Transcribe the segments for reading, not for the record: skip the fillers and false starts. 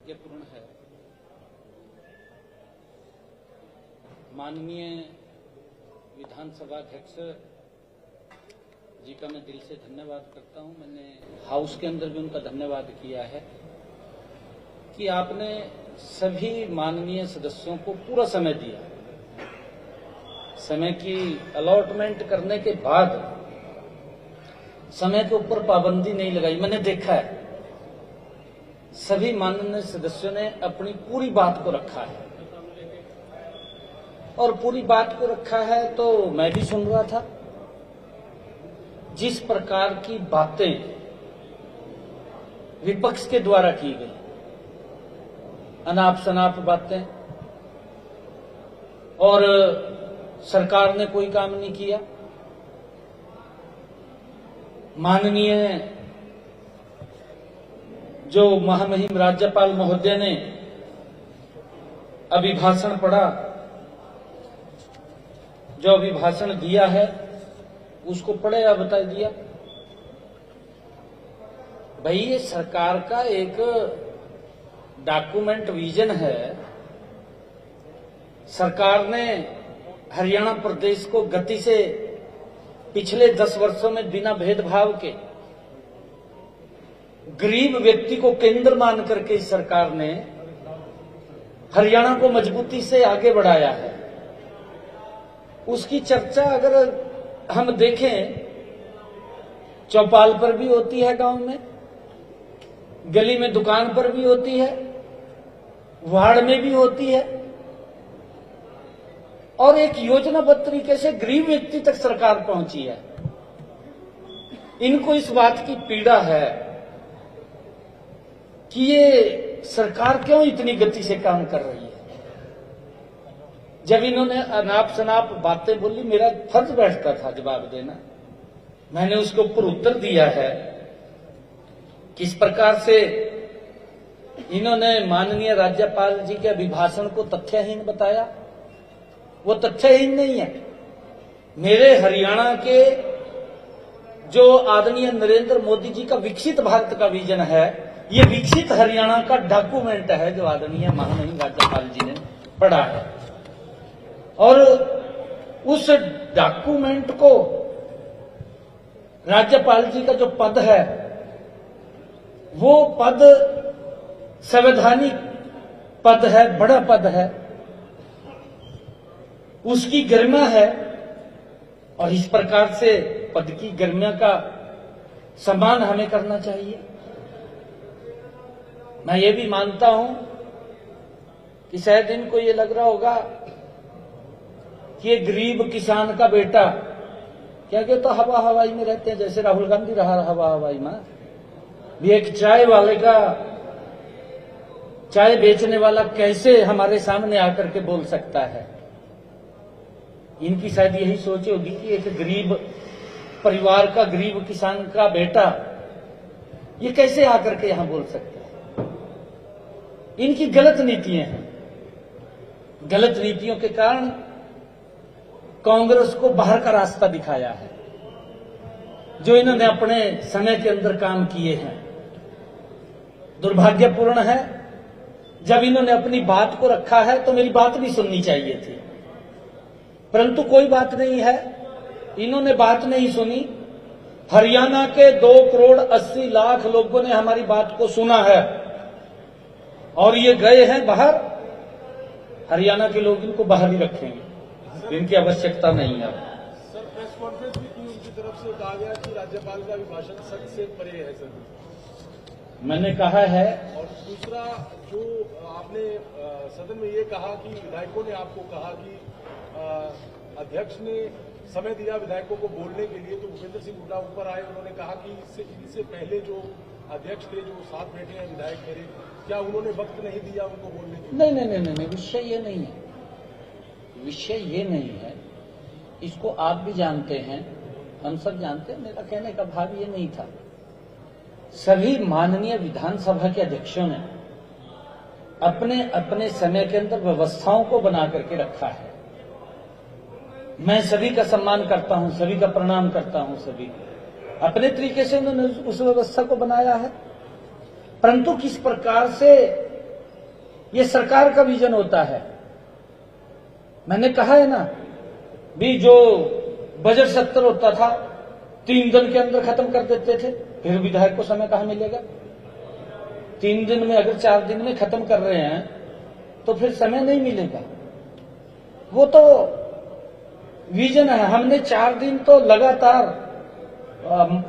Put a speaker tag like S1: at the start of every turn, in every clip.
S1: दुर्भाग्यपूर्ण है। माननीय विधानसभा अध्यक्ष जी का मैं दिल से धन्यवाद करता हूं। मैंने हाउस के अंदर भी उनका धन्यवाद किया है कि आपने सभी माननीय सदस्यों को पूरा समय दिया। समय की अलॉटमेंट करने के बाद समय के ऊपर पाबंदी नहीं लगाई। मैंने देखा है सभी माननीय सदस्यों ने अपनी पूरी बात को रखा है और पूरी बात को रखा है तो मैं भी सुन रहा था। जिस प्रकार की बातें विपक्ष के द्वारा की गई, अनाप शनाप बातें, और सरकार ने कोई काम नहीं किया। माननीय जो महामहिम राज्यपाल महोदय ने अभिभाषण पढ़ा, जो अभिभाषण दिया है उसको पढ़े या बता दिया। भाई ये सरकार का एक डॉक्यूमेंट विजन है। सरकार ने हरियाणा प्रदेश को गति से पिछले 10 वर्षों में बिना भेदभाव के गरीब व्यक्ति को केंद्र मान करके इस सरकार ने हरियाणा को मजबूती से आगे बढ़ाया है। उसकी चर्चा अगर हम देखें, चौपाल पर भी होती है, गांव में, गली में, दुकान पर भी होती है, वार्ड में भी होती है, और एक योजनाबद्ध तरीके से गरीब व्यक्ति तक सरकार पहुंची है। इनको इस बात की पीड़ा है कि ये सरकार क्यों इतनी गति से काम कर रही है। जब इन्होंने अनाप शनाप बातें बोली, मेरा फर्ज बैठता था जवाब देना। मैंने उसके ऊपर उत्तर दिया है। किस प्रकार से इन्होंने माननीय राज्यपाल जी के अभिभाषण को तथ्यहीन बताया, वो तथ्यहीन नहीं है। मेरे हरियाणा के जो आदरणीय नरेंद्र मोदी जी का विकसित भारत का विजन है, ये विकसित हरियाणा का डॉक्यूमेंट है जो आदरणीय महामहिम राज्यपाल जी ने पढ़ा है। और उस डॉक्यूमेंट को राज्यपाल जी का जो पद है, वो पद संवैधानिक पद है, बड़ा पद है, उसकी गरिमा है, और इस प्रकार से पद की गरिमा का सम्मान हमें करना चाहिए। मैं ये भी मानता हूं कि शायद इनको ये लग रहा होगा कि ये गरीब किसान का बेटा क्या कहता, हवा हवाई में रहते हैं, जैसे राहुल गांधी रहा हवा हवाई में। भी एक चाय वाले का, चाय बेचने वाला कैसे हमारे सामने आकर के बोल सकता है। इनकी शायद यही सोच होगी कि एक गरीब परिवार का, गरीब किसान का बेटा ये कैसे आकर के यहां बोल सकता है। इनकी गलत नीतियां हैं। गलत नीतियों के कारण कांग्रेस को बाहर का रास्ता दिखाया है, जो इन्होंने अपने समय के अंदर काम किए हैं। दुर्भाग्यपूर्ण है, जब इन्होंने अपनी बात को रखा है तो मेरी बात भी सुननी चाहिए थी, परंतु कोई बात नहीं है, इन्होंने बात नहीं सुनी। हरियाणा के 2,80,00,000 लोगों ने हमारी बात को सुना है और ये गए हैं बाहर। हरियाणा के लोग इनको बाहर ही रखेंगे, इनकी आवश्यकता नहीं है।
S2: सर, प्रेस कॉन्फ्रेंस भी की, उनकी तरफ से कहा गया कि राज्यपाल का अभिभाषण सच से परे है। सर,
S1: मैंने कहा है।
S2: और दूसरा, जो आपने सदन में ये कहा कि विधायकों ने आपको कहा कि अध्यक्ष ने समय दिया विधायकों को बोलने के लिए, तो भूपेंद्र सिंह हुड्डा ऊपर आए, उन्होंने कहा कि इससे पहले जो अध्यक्ष थे, जो साथ बैठे हैं विधायक मेरे, क्या उन्होंने वक्त नहीं दिया उनको बोलने के लिए?
S1: नहीं, विषय ये नहीं है। विषय ये नहीं है, इसको आप भी जानते हैं, हम सब जानते हैं। मेरा कहने का भाव ये नहीं था। सभी माननीय विधानसभा के अध्यक्षों ने अपने अपने समय के अंदर व्यवस्थाओं को बना करके रखा है। मैं सभी का सम्मान करता हूं, सभी का प्रणाम करता हूं। सभी अपने तरीके से उन्होंने उस व्यवस्था को बनाया है। परंतु किस प्रकार से ये सरकार का विजन होता है। मैंने कहा है ना, भी जो बजट सत्र होता था 3 दिन के अंदर खत्म कर देते थे, फिर विधायक को समय कहां मिलेगा? 3 दिन में अगर 4 दिन में खत्म कर रहे हैं तो फिर समय नहीं मिलेगा। वो तो विजन है। हमने 4 दिन तो लगातार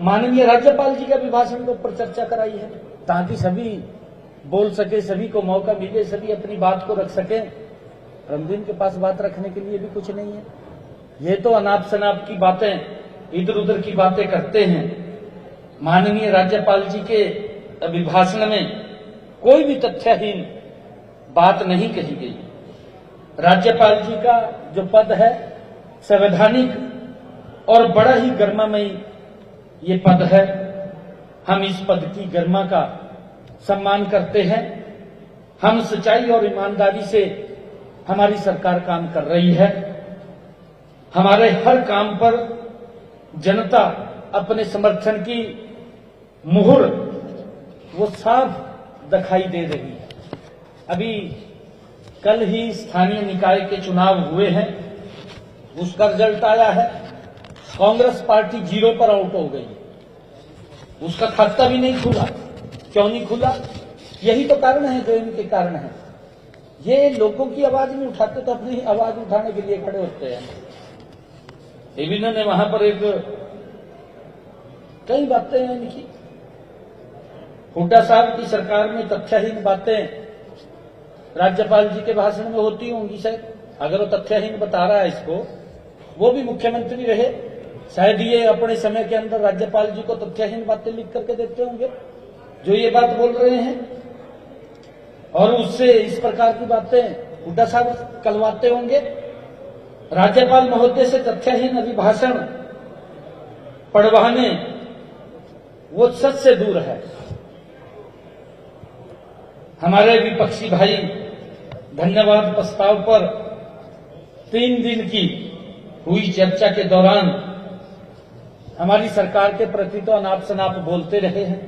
S1: माननीय राज्यपाल जी का अभिभाषण के ऊपर चर्चा कराई है, ताकि सभी बोल सके, सभी को मौका मिले, सभी अपनी बात को रख सके। रमदीन के पास बात रखने के लिए भी कुछ नहीं है। ये तो अनाप शनाप की बातें, इधर उधर की बातें करते हैं। माननीय राज्यपाल जी के अभिभाषण में कोई भी तथ्यहीन बात नहीं कही गई। राज्यपाल जी का जो पद है संवैधानिक और बड़ा ही गरिमामयी ये पद है। हम इस पद की गरिमा का सम्मान करते हैं। हम सच्चाई और ईमानदारी से हमारी सरकार काम कर रही है। हमारे हर काम पर जनता अपने समर्थन की मुहर वो साफ दिखाई दे रही है। अभी कल ही स्थानीय निकाय के चुनाव हुए हैं, उसका रिजल्ट आया है। कांग्रेस पार्टी 0 पर आउट हो गई। उसका खाता भी नहीं खुला। क्यों नहीं खुला? यही तो कारण है जो इनके कारण है। ये लोगों की आवाज नहीं उठाते तो अपनी आवाज उठाने के लिए खड़े होते हैं। इन्होंने वहां पर एक कई बातें हैं इनकी। हुड्डा साहब की सरकार में तथ्यहीन बातें राज्यपाल जी के भाषण में होती होंगी शायद। अगर वो तथ्यहीन बता रहा है इसको, वो भी मुख्यमंत्री रहे, शायद ये अपने समय के अंदर राज्यपाल जी को तथ्यहीन बातें लिख करके देते होंगे जो ये बात बोल रहे हैं, और उससे इस प्रकार की बातें हुड्डा साहब कलवाते होंगे। राज्यपाल महोदय से तथ्यहीन अभिभाषण पढ़वाने वो सच से दूर है। हमारे विपक्षी भाई धन्यवाद प्रस्ताव पर 3 दिन की हुई चर्चा के दौरान हमारी सरकार के प्रति तो अनाप शनाप बोलते रहे हैं,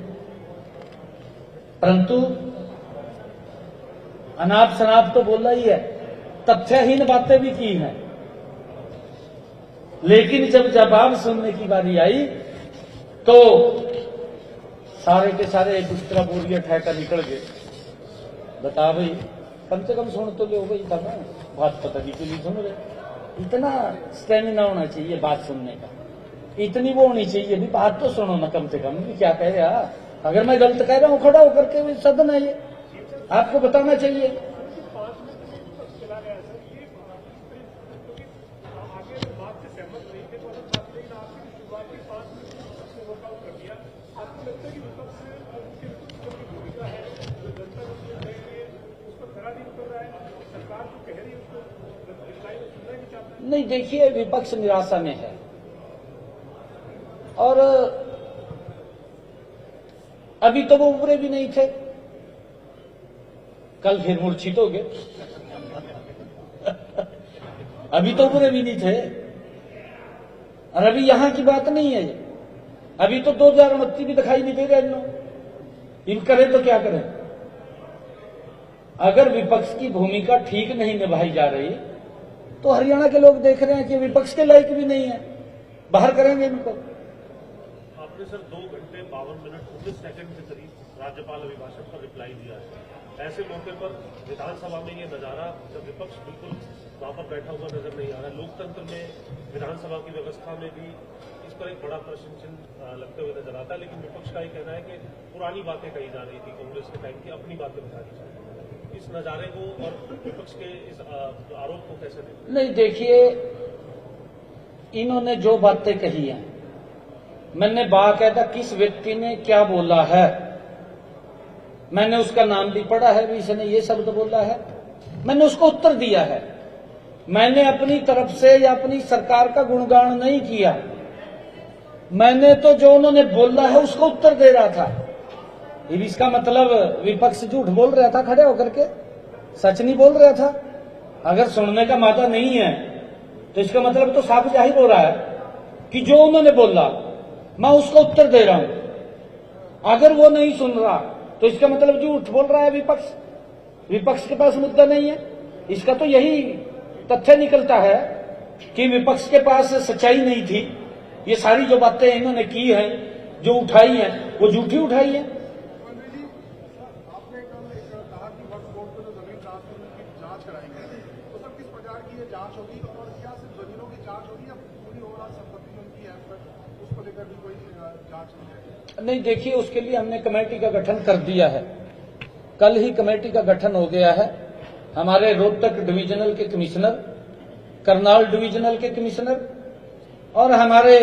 S1: परंतु अनाप शनाप तो बोला ही है, तथ्यहीन बातें भी की हैं। लेकिन जब जवाब सुनने की बारी आई तो सारे के सारे दूसरा बोरिया ठहका निकल गए। बता भाई, कम से कम सुन तो लो भाई, तब बात पता नहीं के लिए सुन रहे। इतना स्टेमिना होना चाहिए बात सुनने का, इतनी वो होनी चाहिए भी बात तो सुनो ना कम से कम भी क्या कह रहा। अगर मैं गलत कह रहा हूं खड़ा होकर के सदन है ये, आपको बताना चाहिए। नहीं, देखिए विपक्ष निराशा में है और अभी तो वो उभरे भी नहीं थे, कल फिर मूर्छित हो गए। अभी तो उभरे भी नहीं थे। और अभी यहां की बात नहीं है, अभी तो 2029 भी दिखाई नहीं दे रहा इन लोग। इन करें तो क्या करें? अगर विपक्ष की भूमिका ठीक नहीं निभाई जा रही तो हरियाणा के लोग देख रहे हैं कि विपक्ष के लायक भी नहीं है, बाहर करेंगे इनको।
S3: आपने सर 2 घंटे 52 मिनट 19 सेकंड के करीब राज्यपाल अभिभाषण पर रिप्लाई दिया है। ऐसे मौके पर विधानसभा में ये नजारा, जब विपक्ष बिल्कुल वहां पर बैठा हुआ नजर नहीं आ रहा, लोकतंत्र में विधानसभा की व्यवस्था में भी इस पर एक बड़ा प्रश्न चिन्ह लगते हुए नजर आता है। लेकिन विपक्ष का ये कहना है कि पुरानी बातें कही जा रही थी कांग्रेस के टाइम की, अपनी बातें बतानी चाहिए। इस नजारे को और विपक्ष के इस आरोप को कैसे देखते?
S1: नहीं, देखिए इन्होंने जो बातें कही हैं, मैंने बाकायदा किस व्यक्ति ने क्या बोला है, मैंने उसका नाम भी पढ़ा है, भी इसने ये शब्द बोला है, मैंने उसको उत्तर दिया है। मैंने अपनी तरफ से या अपनी सरकार का गुणगान नहीं किया, मैंने तो जो उन्होंने बोला है उसको उत्तर दे रहा था। इसका मतलब विपक्ष झूठ बोल रहा था खड़े होकर के, सच नहीं बोल रहा था। अगर सुनने का मादा नहीं है तो इसका मतलब तो साफ जाहिर हो रहा है कि जो उन्होंने बोला मैं उसका उत्तर दे रहा हूं। अगर वो नहीं सुन रहा तो इसका मतलब झूठ बोल रहा है विपक्ष। विपक्ष के पास मुद्दा नहीं है। इसका तो यही तथ्य निकलता है कि विपक्ष के पास सच्चाई नहीं थी। ये सारी जो बातें इन्होंने की हैं, जो उठाई हैं, वो झूठी उठाई है।
S2: मंत्री जी, आपने कल कहा कि वक्फ बोर्ड को जो जमीन ट्रांसफर की जांच कराएंगे, तो सर किस प्रकार की ये जांच होगी और क्या सिर्फ जमीनों की जांच होगी या पूरी ओवरऑल संपत्ति उनकी है, उसको लेकर भी कोई जांच की जाएगी?
S1: नहीं, देखिए, उसके लिए हमने कमेटी का गठन कर दिया है। कल ही कमेटी का गठन हो गया है। हमारे रोहतक डिवीजनल के कमिश्नर, करनाल डिवीजनल के कमिश्नर और हमारे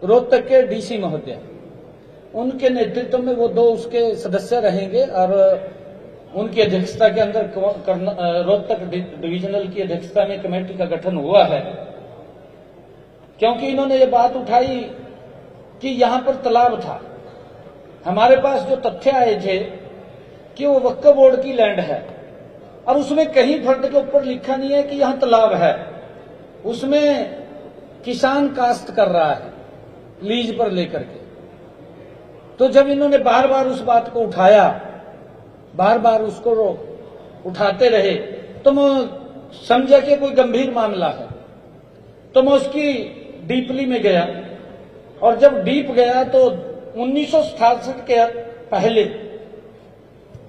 S1: रोहतक के डीसी महोदय, उनके नेतृत्व में वो 2 उसके सदस्य रहेंगे और उनकी अध्यक्षता के अंदर रोहतक डिवीजनल की अध्यक्षता में कमेटी का गठन हुआ है। क्योंकि इन्होंने ये बात उठाई कि यहां पर तालाब था। हमारे पास जो तथ्य आए थे कि वो वक्फ बोर्ड की लैंड है और उसमें कहीं फर्द के ऊपर लिखा नहीं है कि यहां तालाब है। उसमें किसान काश्त कर रहा है लीज पर लेकर के। तो जब इन्होंने बार बार उस बात को उठाया, बार बार उसको उठाते रहे, तो मैं समझा कि कोई गंभीर मामला है। तो मैं उसकी डीपली में गया और जब डीप गया तो 1967 के पहले,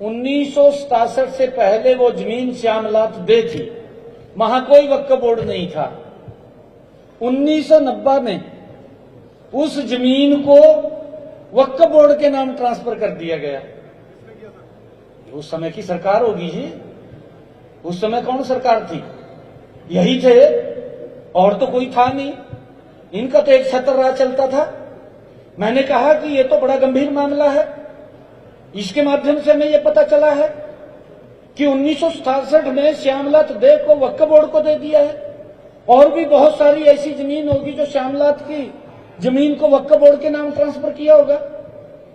S1: 1967 से पहले वो जमीन श्यामलात दे थी, वहां कोई वक्फ बोर्ड नहीं था। 1990 में उस जमीन को वक्फ बोर्ड के नाम ट्रांसफर कर दिया गया। उस समय की सरकार होगी जी। उस समय कौन सरकार थी? यही थे, और तो कोई था नहीं। इनका तो एक छत्र राज चलता था। मैंने कहा कि ये तो बड़ा गंभीर मामला है। इसके माध्यम से हमें यह पता चला है कि 1967 में श्यामलात दे को वक्फ बोर्ड को दे दिया है। और भी बहुत सारी ऐसी जमीन होगी जो श्यामलात की जमीन को वक्फ बोर्ड के नाम ट्रांसफर किया होगा।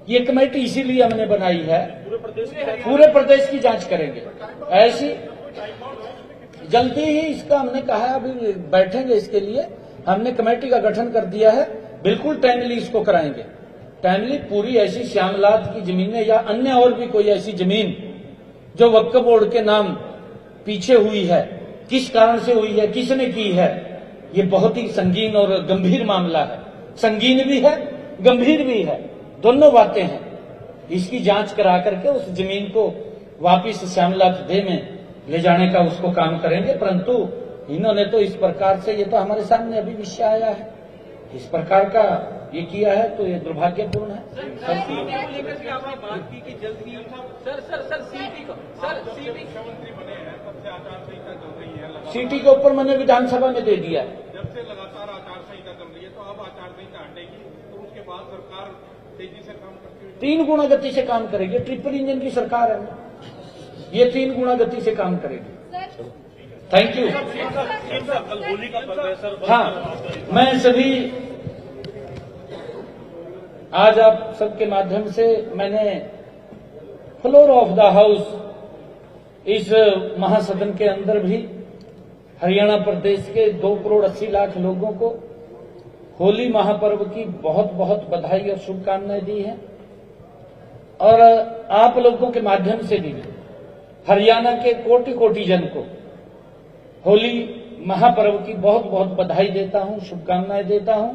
S1: ये कमेटी इसीलिए हमने बनाई है, पूरे प्रदेश की जांच करेंगे। ऐसी जल्दी ही इसका हमने कहा, अभी बैठेंगे इसके लिए। हमने कमेटी का गठन कर दिया है, बिल्कुल टाइमली इसको कराएंगे। टाइमली पूरी ऐसी श्यामलात की जमीनें या अन्य और भी कोई ऐसी जमीन जो वक्फ बोर्ड के नाम पीछे हुई है, किस कारण से हुई है, किसने की है, ये बहुत ही संगीन और गंभीर मामला है। संगीन भी है, गंभीर भी है, दोनों बातें हैं। इसकी जांच करा करके उस जमीन को वापिस श्यामलात दे में ले जाने का उसको काम करेंगे। परंतु इन्होंने तो इस प्रकार से, ये तो हमारे सामने अभी विषय आया है, इस प्रकार का ये किया है, तो ये दुर्भाग्यपूर्ण है। सीटी के ऊपर मैंने विधानसभा में दे दिया है।
S4: जब से लगातार आचार संहिता चल रही है, तो अब आचार संहिता हटेगी, तो उसके बाद सरकार तेजी से काम करती है।
S1: 3 गुना गति से काम करेगी। ट्रिपल इंजन की सरकार है, ये 3 गुना गति से काम करेगी। Thank you. हाँ, मैं सभी, आज आप सबके माध्यम से मैंने फ्लोर ऑफ द हाउस इस महासदन के अंदर भी हरियाणा प्रदेश के 2 करोड़ 80 लाख लोगों को होली महापर्व की बहुत बहुत बधाई और शुभकामनाएं दी हैं। और आप लोगों के माध्यम से भी हरियाणा के कोटि कोटि जन को होली महापर्व की बहुत बहुत बधाई देता हूं, शुभकामनाएं देता हूं।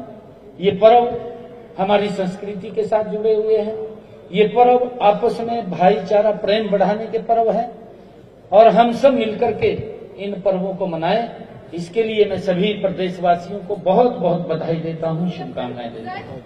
S1: ये पर्व हमारी संस्कृति के साथ जुड़े हुए हैं। ये पर्व आपस में भाईचारा, प्रेम बढ़ाने के पर्व है और हम सब मिलकर के इन पर्वों को मनाएं। इसके लिए मैं सभी प्रदेशवासियों को बहुत बहुत बधाई देता हूं, शुभकामनाएं देता हूं।